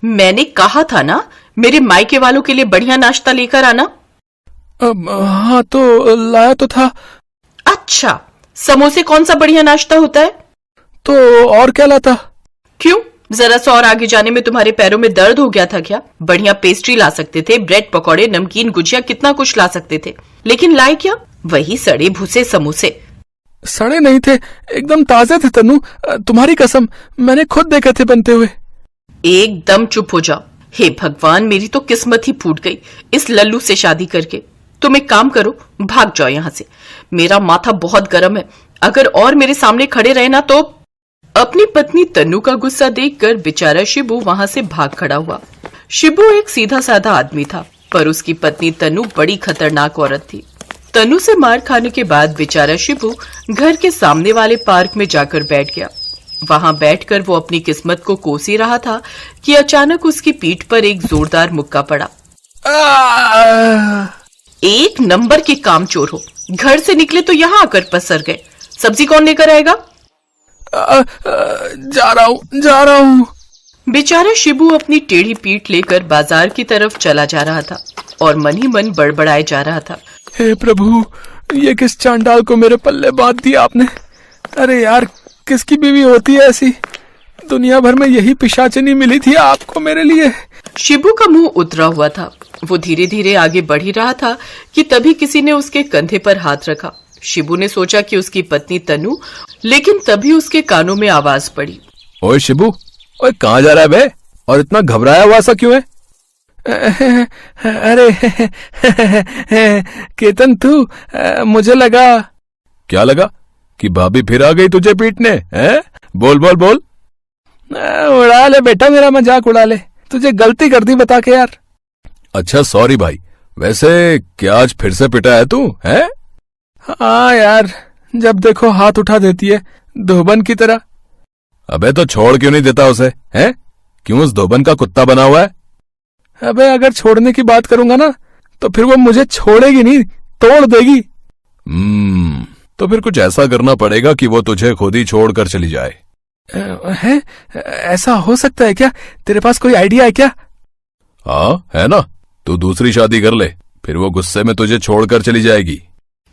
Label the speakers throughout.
Speaker 1: मैंने कहा था ना, मेरे मायके वालों के लिए बढ़िया नाश्ता लेकर आना।
Speaker 2: हाँ तो लाया तो था।
Speaker 1: अच्छा, समोसे कौन सा बढ़िया नाश्ता होता है?
Speaker 2: तो और क्या लाता?
Speaker 1: क्यों, जरा सा और आगे जाने में तुम्हारे पैरों में दर्द हो गया था क्या? बढ़िया पेस्ट्री ला सकते थे, ब्रेड पकौड़े, नमकीन, गुजिया, कितना कुछ ला सकते थे, लेकिन लाए क्या? वही सड़े भूसे समोसे।
Speaker 2: सड़े नहीं थे, एकदम ताजे थे तन्नू, तुम्हारी कसम, मैंने खुद देखे थे बनते हुए।
Speaker 1: एकदम चुप हो जाओ। हे भगवान, मेरी तो किस्मत ही फूट गई इस लल्लू से शादी करके। तुम एक काम करो, भाग जाओ यहाँ से। मेरा माथा बहुत गर्म है, अगर और मेरे सामने खड़े रहे ना तो। अपनी पत्नी तन्नू का गुस्सा देखकर बेचारा शिबू वहां से भाग खड़ा हुआ। शिबू एक सीधा साधा आदमी था, पर उसकी पत्नी तन्नू बड़ी खतरनाक औरत थी। तन्नू से मार खाने के बाद बेचारा शिबू घर के सामने वाले पार्क में जाकर बैठ गया। वहां बैठकर वो अपनी किस्मत को कोस ही रहा था कि अचानक उसकी पीठ पर एक जोरदार मुक्का पड़ा। एक नंबर के कामचोर हो, घर से निकले तो यहाँ आकर पसर गए। सब्जी कौन लेकर आएगा?
Speaker 2: जा रहा हूँ।
Speaker 1: बेचारा शिबू अपनी टेढ़ी पीठ लेकर बाजार की तरफ चला जा रहा था और मन ही मन बड़बड़ाए जा रहा था।
Speaker 2: हे प्रभु, ये किस चांडाल को मेरे पल्ले बांध दिया आपने। अरे यार, किसकी बीवी होती है ऐसी? दुनिया भर में यही पिशाचिनी मिली थी आपको मेरे लिए।
Speaker 1: शिबू का मुंह उतरा हुआ था। वो धीरे धीरे आगे बढ़ ही रहा था कि तभी किसी ने उसके कंधे पर हाथ रखा। शिबू ने सोचा कि उसकी पत्नी तन्नू, लेकिन तभी उसके कानों में आवाज पड़ी।
Speaker 2: ओए शिबू, ओए कहाँ जा रहा है बे? और इतना घबराया हुआ सा क्यों है? अरे केतन, तू, मुझे लगा। क्या लगा? कि भाभी फिर आ गई तुझे पीटने? हैं? बोल बोल बोल। उड़ा ले बेटा, मेरा मजाक उड़ा ले। तुझे गलती कर दी बता के यार। अच्छा सॉरी भाई। वैसे क्या आज फिर से पिटा है तू? हैं? हाँ यार, जब देखो हाथ उठा देती है धोबन की तरह। अबे तो छोड़ क्यों नहीं देता उसे? हैं? क्यों उस धोबन का कुत्ता बना हुआ है? अबे अगर छोड़ने की बात करूंगा ना तो फिर वो मुझे छोड़ेगी नहीं, तोड़ देगी। तो फिर कुछ ऐसा करना पड़ेगा कि वो तुझे खुद ही छोड़कर चली जाए। है? ऐसा हो सकता है क्या? तेरे पास कोई आइडिया है क्या? हाँ है ना, तू दूसरी शादी कर ले, फिर वो गुस्से में तुझे छोड़कर चली जाएगी।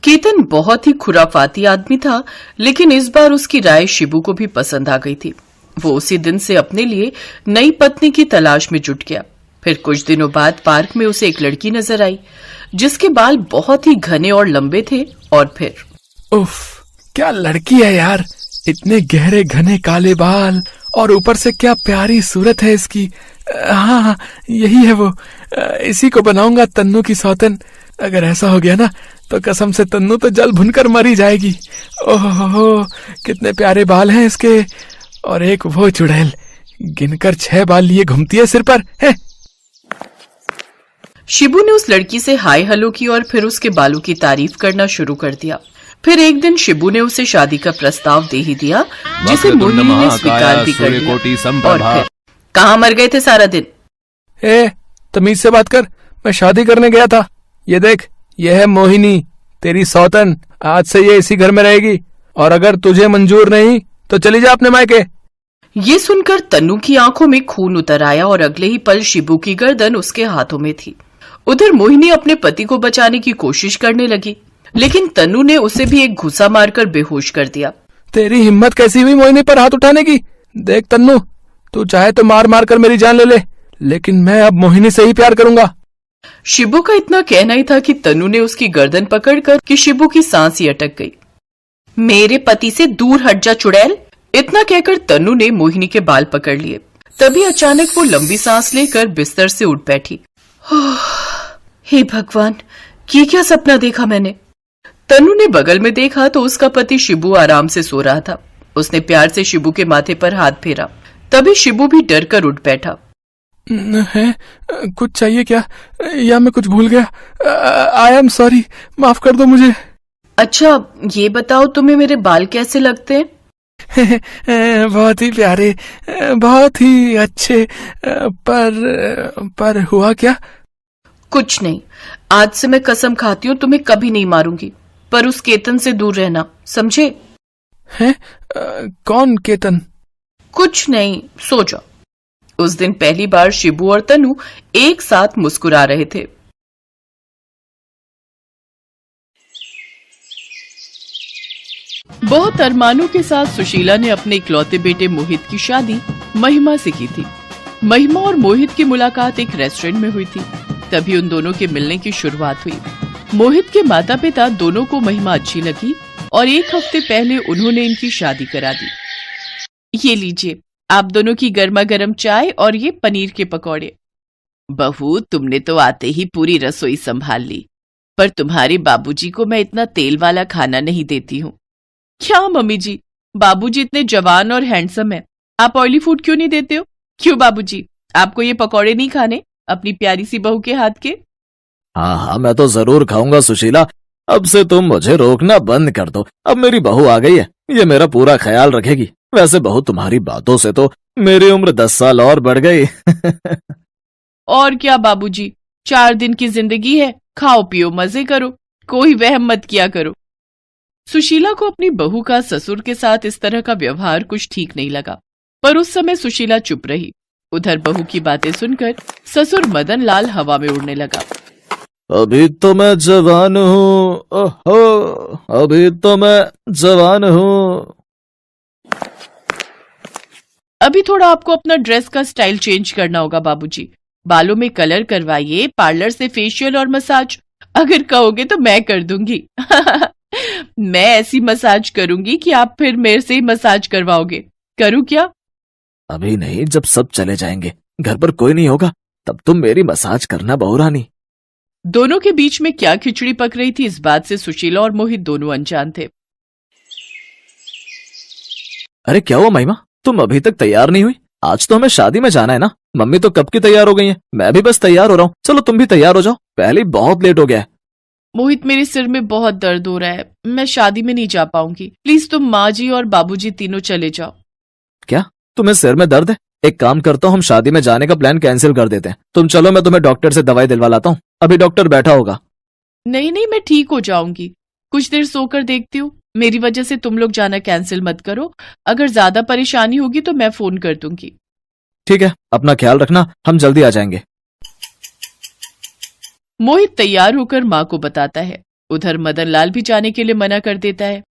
Speaker 1: केतन बहुत ही खुराफाती आदमी था, लेकिन इस बार उसकी राय शिबू को भी पसंद आ गई थी। वो उसी दिन से अपने लिए नई पत्नी की तलाश में जुट गया। फिर कुछ दिनों बाद पार्क में उसे एक लड़की नजर आई, जिसके बाल बहुत ही घने और लंबे थे। और फिर
Speaker 2: उफ, क्या लड़की है यार, इतने गहरे घने काले बाल और ऊपर से क्या प्यारी सूरत है इसकी। हाँ, यही है वो। इसी को बनाऊंगा तन्नू की सौतन। अगर ऐसा हो गया ना तो कसम से तन्नू तो जल भुनकर मरी जाएगी। ओहो, कितने प्यारे बाल हैं इसके। और एक वो चुड़ैल, गिनकर 6 बाल लिए घूमती है सिर पर है।
Speaker 1: शिबू ने उस लड़की से हाय हेलो की और फिर उसके बालों की तारीफ करना शुरू कर दिया। फिर एक दिन शिबू ने उसे शादी का प्रस्ताव दे ही दिया, जिसे मोहिनी ने स्वीकार भी कर लिया। और फिर कहाँ मर गए थे सारा दिन?
Speaker 2: तमीज से बात कर, मैं शादी करने गया था। ये देख, ये है मोहिनी, तेरी सौतन। आज से ये इसी घर में रहेगी, और अगर तुझे मंजूर नहीं तो चली जा अपने मायके।
Speaker 1: ये सुनकर तन्नू की आंखों में खून उतर आया और अगले ही पल शिबू की गर्दन उसके हाथों में थी। उधर मोहिनी अपने पति को बचाने की कोशिश करने लगी, लेकिन तन्नू ने उसे भी एक घुसा मारकर बेहोश कर दिया।
Speaker 2: तेरी हिम्मत कैसी हुई मोहिनी पर हाथ उठाने की? देख तन्नू, तू चाहे तो मार मार कर मेरी जान ले ले, लेकिन मैं अब मोहिनी से ही प्यार करूंगा।
Speaker 1: शिबू का इतना कहना ही था कि तन्नू ने उसकी गर्दन पकड़कर कि शिबू की सांस ही अटक गई। मेरे पति से दूर हट जा चुड़ैल, इतना कहकर तन्नू ने मोहिनी के बाल पकड़ लिए। तभी अचानक वो लंबी सांस लेकर बिस्तर से उठ बैठी। हे भगवान, ये क्या सपना देखा मैंने? तन्नू ने बगल में देखा तो उसका पति शिबू आराम से सो रहा था। उसने प्यार से शिबू के माथे पर हाथ फेरा। तभी शिबू भी डर कर उठ बैठा।
Speaker 2: है? कुछ चाहिए क्या, या मैं कुछ भूल गया? आई एम सॉरी, माफ कर दो मुझे।
Speaker 1: अच्छा ये बताओ, तुम्हें मेरे बाल कैसे लगते हैं?
Speaker 2: बहुत ही प्यारे, बहुत ही अच्छे। पर हुआ क्या?
Speaker 1: कुछ नहीं, आज से मैं कसम खाती हूँ तुम्हें कभी नहीं मारूंगी, पर उस केतन से दूर रहना, समझे?
Speaker 2: हैं? कौन केतन?
Speaker 1: कुछ नहीं, सो जाओ। उस दिन पहली बार शिबू और तनु एक साथ मुस्कुरा रहे थे। बहुत अरमानों के साथ सुशीला ने अपने इकलौते बेटे मोहित की शादी महिमा से की थी। महिमा और मोहित की मुलाकात एक रेस्टोरेंट में हुई थी। तभी उन दोनों के मिलने की शुरुआत हुई। मोहित के माता पिता दोनों को महिमा अच्छी लगी और एक हफ्ते पहले उन्होंने इनकी शादी करा दी। ये लीजिए आप दोनों की गर्मा गर्म चाय और ये पनीर के पकौड़े। बहू, तुमने तो आते ही पूरी रसोई संभाल ली, पर तुम्हारे बाबूजी को मैं इतना तेल वाला खाना नहीं देती हूँ। क्या मम्मी जी, बाबूजी इतने जवान और हैंडसम है, आप ऑयली फूड क्यों नहीं देते हो? क्यों बाबूजी, आपको ये पकौड़े नहीं खाने अपनी प्यारी सी बहू के हाथ के?
Speaker 3: हाँ हाँ, मैं तो जरूर खाऊंगा सुशीला। अब से तुम मुझे रोकना बंद कर दो। अब मेरी बहू आ गई है, ये मेरा पूरा ख्याल रखेगी। वैसे बहू, तुम्हारी बातों से तो मेरी उम्र 10 साल और बढ़ गई।
Speaker 1: और क्या बाबूजी, 4 दिन की जिंदगी है, खाओ पियो मजे करो, कोई वहम मत किया करो। सुशीला को अपनी बहू का ससुर के साथ इस तरह का व्यवहार कुछ ठीक नहीं लगा, पर उस समय सुशीला चुप रही। उधर बहू की बातें सुनकर ससुर मदन लाल हवा में उड़ने लगा।
Speaker 3: अभी तो मैं जवान हूँ, ओहो, अभी तो मैं जवान हूँ।
Speaker 1: अभी थोड़ा आपको अपना ड्रेस का स्टाइल चेंज करना होगा बाबूजी। बालों में कलर करवाइए, पार्लर से फेशियल और मसाज। अगर कहोगे तो मैं कर दूंगी। मैं ऐसी मसाज करूंगी कि आप फिर मेरे से ही मसाज करवाओगे। करूं क्या?
Speaker 3: अभी नहीं, जब सब चले जाएंगे, घर पर कोई नहीं होगा, तब तुम मेरी मसाज करना बहू रानी।
Speaker 1: दोनों के बीच में क्या खिचड़ी पक रही थी, इस बात से सुशीला और मोहित दोनों अनजान थे।
Speaker 3: अरे क्या हुआ महिमा, तुम अभी तक तैयार नहीं हुई? आज तो हमें शादी में जाना है ना। मम्मी तो कब की तैयार हो गई हैं, मैं भी बस तैयार हो रहा हूँ। चलो तुम भी तैयार हो जाओ, पहले ही बहुत लेट हो गया है।
Speaker 1: मोहित, मेरे सिर में बहुत दर्द हो रहा है, मैं शादी में नहीं जा पाऊंगी। प्लीज तुम माँ जी और बाबूजी तीनों चले जाओ।
Speaker 3: क्या तुम्हें सिर में दर्द है? एक काम करता हूँ, हम शादी में जाने का प्लान कैंसिल कर देते हैं। तुम चलो, मैं तुम्हें डॉक्टर से दवाई दिलवा लाता हूँ। अभी डॉक्टर बैठा होगा।
Speaker 1: नहीं नहीं, मैं ठीक हो जाऊंगी, कुछ देर सोकर देखती हूँ। मेरी वजह से तुम लोग जाना कैंसिल मत करो। अगर ज्यादा परेशानी होगी तो मैं फोन कर दूंगी।
Speaker 3: ठीक है, अपना ख्याल रखना, हम जल्दी आ जाएंगे।
Speaker 1: मोहित तैयार होकर माँ को बताता है। उधर मदन लाल भी जाने के लिए मना कर देता है।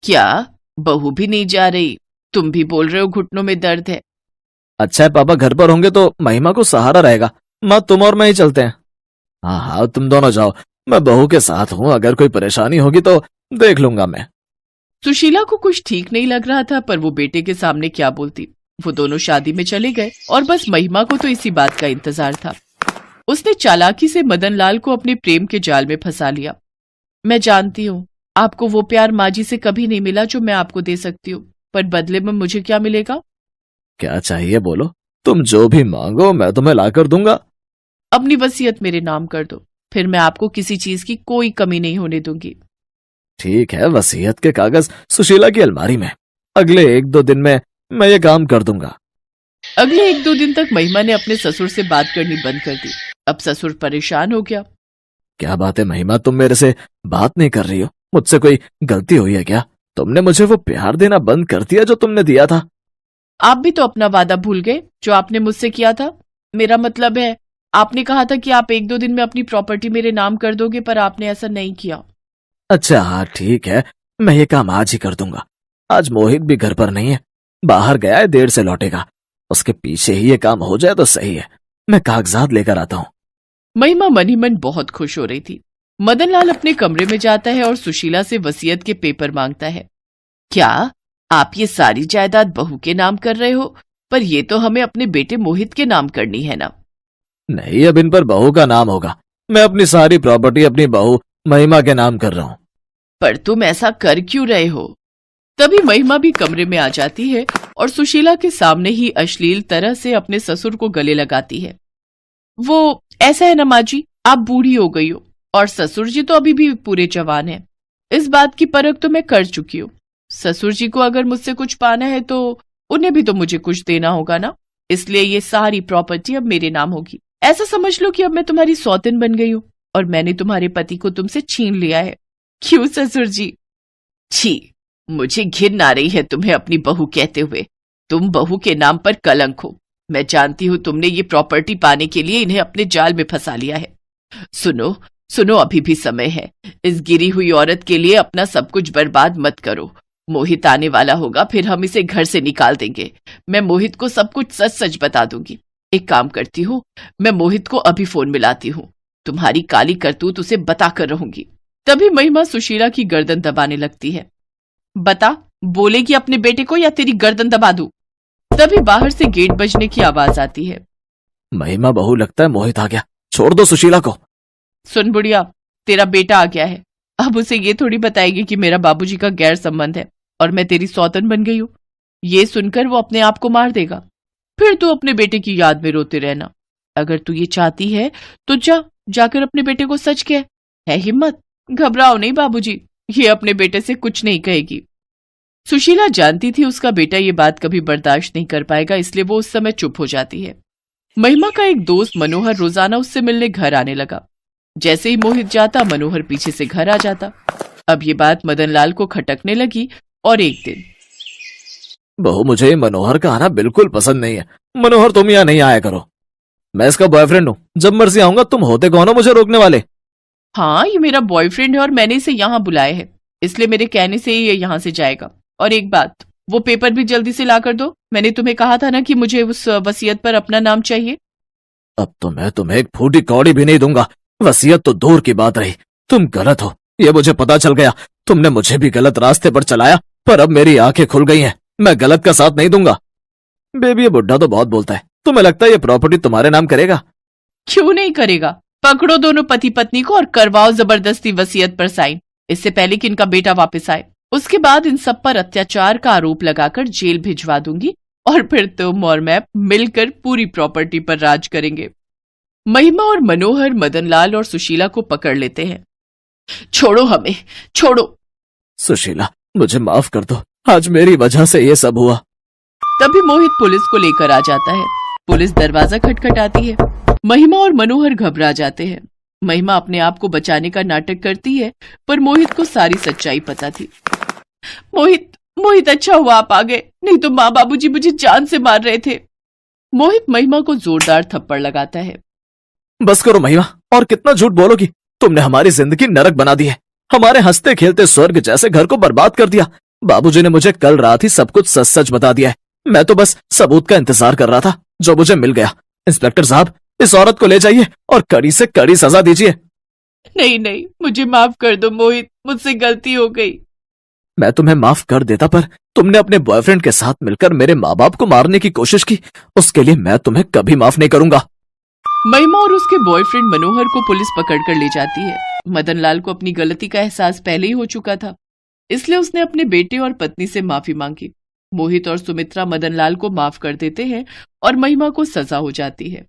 Speaker 1: क्या बहू भी नहीं जा रही? तुम भी बोल रहे हो घुटनों में दर्द है।
Speaker 3: अच्छा है, पापा घर पर होंगे तो महिमा को सहारा रहेगा। माँ, तुम और मैं ही चलते हैं। हाँ हाँ, तुम दोनों जाओ, मैं बहू के साथ हूँ। अगर कोई परेशानी होगी तो देख लूंगा मैं।
Speaker 1: सुशीला को कुछ ठीक नहीं लग रहा था, पर वो बेटे के सामने क्या बोलती। वो दोनों शादी में चले गए और बस महिमा को तो इसी बात का इंतजार था। उसने चालाकी से मदन लाल को अपने प्रेम के जाल में फंसा लिया। मैं जानती हूँ आपको वो प्यार माँ जी से कभी नहीं मिला जो मैं आपको दे सकती हूँ, पर बदले में मुझे क्या मिलेगा?
Speaker 3: क्या चाहिए बोलो, तुम जो भी मांगो मैं तुम्हें ला कर दूंगा।
Speaker 1: अपनी वसीयत मेरे नाम कर दो, फिर मैं आपको किसी चीज की कोई कमी नहीं होने दूंगी।
Speaker 3: ठीक है, वसीयत के कागज सुशीला की अलमारी में। अगले 1-2 दिन में मैं ये काम कर दूंगा।
Speaker 1: अगले 1-2 दिन तक महिमा ने अपने ससुर से बात करनी बंद कर दी। अब ससुर परेशान हो गया।
Speaker 3: क्या बात है महिमा, तुम मेरे से बात नहीं कर रही हो? मुझसे कोई गलती हुई है क्या? तुमने मुझे वो प्यार देना बंद कर दिया जो तुमने दिया था।
Speaker 1: आप भी तो अपना वादा भूल गए जो आपने मुझसे किया था। मेरा मतलब है, आपने कहा था कि आप 1-2 दिन में अपनी प्रॉपर्टी मेरे नाम कर दोगे, पर आपने ऐसा नहीं किया।
Speaker 3: अच्छा हाँ ठीक है, मैं ये काम आज ही कर दूंगा। आज मोहित भी घर पर नहीं है, बाहर गया है, देर से लौटेगा। उसके पीछे ही ये काम हो जाए तो सही है। मैं कागजात लेकर आता हूँ।
Speaker 1: महिमा मन ही मन बहुत खुश हो रही थी। मदन लाल अपने कमरे में जाता है और सुशीला से वसीयत के पेपर मांगता है। क्या आप ये सारी जायदाद बहू के नाम कर रहे हो? पर ये तो हमें अपने बेटे मोहित के नाम करनी है ना।
Speaker 3: नहीं, अब इन पर बहू का नाम होगा। मैं अपनी सारी प्रॉपर्टी अपनी बहू महिमा के नाम कर रहा हूँ।
Speaker 1: पर तुम ऐसा कर क्यों रहे हो? तभी महिमा भी कमरे में आ जाती है और सुशीला के सामने ही अश्लील तरह से अपने ससुर को गले लगाती है। वो ऐसा है ना माँ जी, आप बूढ़ी हो गई हो और ससुर जी तो अभी भी पूरे जवान हैं। इस बात की परख तो मैं कर चुकी हूँ। ससुर जी को अगर मुझसे कुछ पाना है तो उन्हें भी तो मुझे कुछ देना होगा ना। इसलिए ये सारी प्रॉपर्टी अब मेरे नाम होगी। ऐसा समझ लो कि अब मैं तुम्हारी सौतेन बन गई हूँ और मैंने तुम्हारे पति को तुमसे छीन लिया है। क्यों ससुर जी? छी, मुझे घिन आ रही है तुम्हें अपनी बहू कहते हुए। तुम बहू के नाम पर कलंक हो। मैं जानती हूँ तुमने ये प्रॉपर्टी पाने के लिए इन्हें अपने जाल में फंसा लिया है। सुनो सुनो, अभी भी समय है। इस गिरी हुई औरत के लिए अपना सब कुछ बर्बाद मत करो। मोहित आने वाला होगा, फिर हम इसे घर से निकाल देंगे। मैं मोहित को सब कुछ सच सच बता दूंगी। एक काम करती हूँ, मैं मोहित को अभी फोन मिलाती हूँ। तुम्हारी काली करतूत उसे बता कर रहूंगी। तभी महिमा सुशीला की गर्दन दबाने लगती है। बता, बोलेगी अपने बेटे को या तेरी गर्दन दबा दूं? तभी बाहर से गेट बजने की आवाज आती है।
Speaker 3: महिमा बहू, लगता है मोहित आ गया, छोड़ दो सुशीला को।
Speaker 1: सुन बुढ़िया, तेरा बेटा आ गया है। अब उसे ये थोड़ी बताएगी कि मेरा बाबूजी का गैर संबंध है और मैं तेरी सौतन बन गई हूं। ये सुनकर वो अपने आप को मार देगा। फिर तू अपने बेटे की याद में रोते रहना। अगर तू ये चाहती है तो जाकर अपने बेटे को सच कह। है हिम्मत, घबराओ नहीं बाबूजी, ये अपने बेटे से कुछ नहीं कहेगी। सुशीला जानती थी उसका बेटा ये बात कभी बर्दाश्त नहीं कर पाएगा, इसलिए वो उस समय चुप हो जाती है। महिमा का एक दोस्त मनोहर रोजाना उससे मिलने घर आने लगा। जैसे ही मोहित जाता, मनोहर पीछे से घर आ जाता। अब ये बात मदन लाल को खटकने लगी और एक दिन,
Speaker 3: बहू, मुझे मनोहर का आना बिल्कुल पसंद नहीं है। मनोहर, तुम यहाँ नहीं आया करो। मैं इसका बॉयफ्रेंड हूँ, जब मर्जी आऊंगा। तुम होते कौन हो मुझे रोकने वाले?
Speaker 1: हाँ, ये मेरा बॉयफ्रेंड है और मैंने इसे यहाँ बुलाया है, इसलिए मेरे कहने से ही ये यहाँ से जाएगा। और एक बात, वो पेपर भी जल्दी से ला कर दो। मैंने तुम्हें कहा था ना कि मुझे उस वसीयत पर अपना नाम चाहिए।
Speaker 3: अब तो मैं तुम्हें एक फूटी कौड़ी भी नहीं दूंगा। वसीयत तो दूर की बात रही, तुम गलत हो, ये मुझे पता चल गया। तुमने मुझे भी गलत रास्ते पर चलाया, पर अब मेरी आंखें खुल गई हैं। मैं गलत का साथ नहीं दूंगा। बेबी, ये बुड्ढा तो बहुत बोलता है। तुम्हें लगता है ये प्रॉपर्टी तुम्हारे नाम करेगा?
Speaker 1: क्यों नहीं करेगा? पकड़ो दोनों पति पत्नी को और करवाओ जबरदस्ती वसीयत पर साइन, इससे पहले कि इनका बेटा वापस आए। उसके बाद इन सब पर अत्याचार का आरोप लगाकर जेल भिजवा दूंगी और फिर तुम और मैं मिलकर पूरी प्रॉपर्टी पर राज करेंगे। महिमा और मनोहर मदनलाल और सुशीला को पकड़ लेते हैं। छोड़ो हमें, छोड़ो।
Speaker 3: सुशीला, मुझे माफ कर दो, आज मेरी वजह से ये सब हुआ।
Speaker 1: तभी मोहित पुलिस को लेकर आ जाता है। पुलिस दरवाजा खटखटाती है। महिमा और मनोहर घबरा जाते हैं। महिमा अपने आप को बचाने का नाटक करती है, पर मोहित को सारी सच्चाई पता थी। मोहित, अच्छा हुआ आप आ गए, नहीं तो माँ बाबूजी मुझे जान से मार रहे थे। मोहित महिमा को जोरदार थप्पड़ लगाता है।
Speaker 3: बस करो महिमा, और कितना झूठ बोलोगी? तुमने हमारी जिंदगी नरक बना दी है। हमारे हंसते खेलते स्वर्ग जैसे घर को बर्बाद कर दिया। बाबूजी ने मुझे कल रात ही सब कुछ सच सच बता दिया है। मैं तो बस सबूत का इंतजार कर रहा था, जो मुझे मिल गया। इंस्पेक्टर साहब, इस औरत को ले जाइए और कड़ी से कड़ी सजा दीजिए।
Speaker 1: नहीं, मुझे माफ कर दो मोहित, मुझसे गलती हो गई।
Speaker 3: मैं तुम्हें माफ कर देता, पर तुमने अपने बॉयफ्रेंड के साथ मिलकर मेरे माँ बाप को मारने की कोशिश की, उसके लिए मैं तुम्हें कभी माफ नहीं करूंगा।
Speaker 1: महिमा और उसके बॉयफ्रेंड मनोहर को पुलिस पकड़कर ले जाती है। मदनलाल को अपनी गलती का एहसास पहले ही हो चुका था, इसलिए उसने अपने बेटे और पत्नी से माफी मांगी। मोहित और सुमित्रा मदनलाल को माफ कर देते हैं और महिमा को सजा हो जाती है।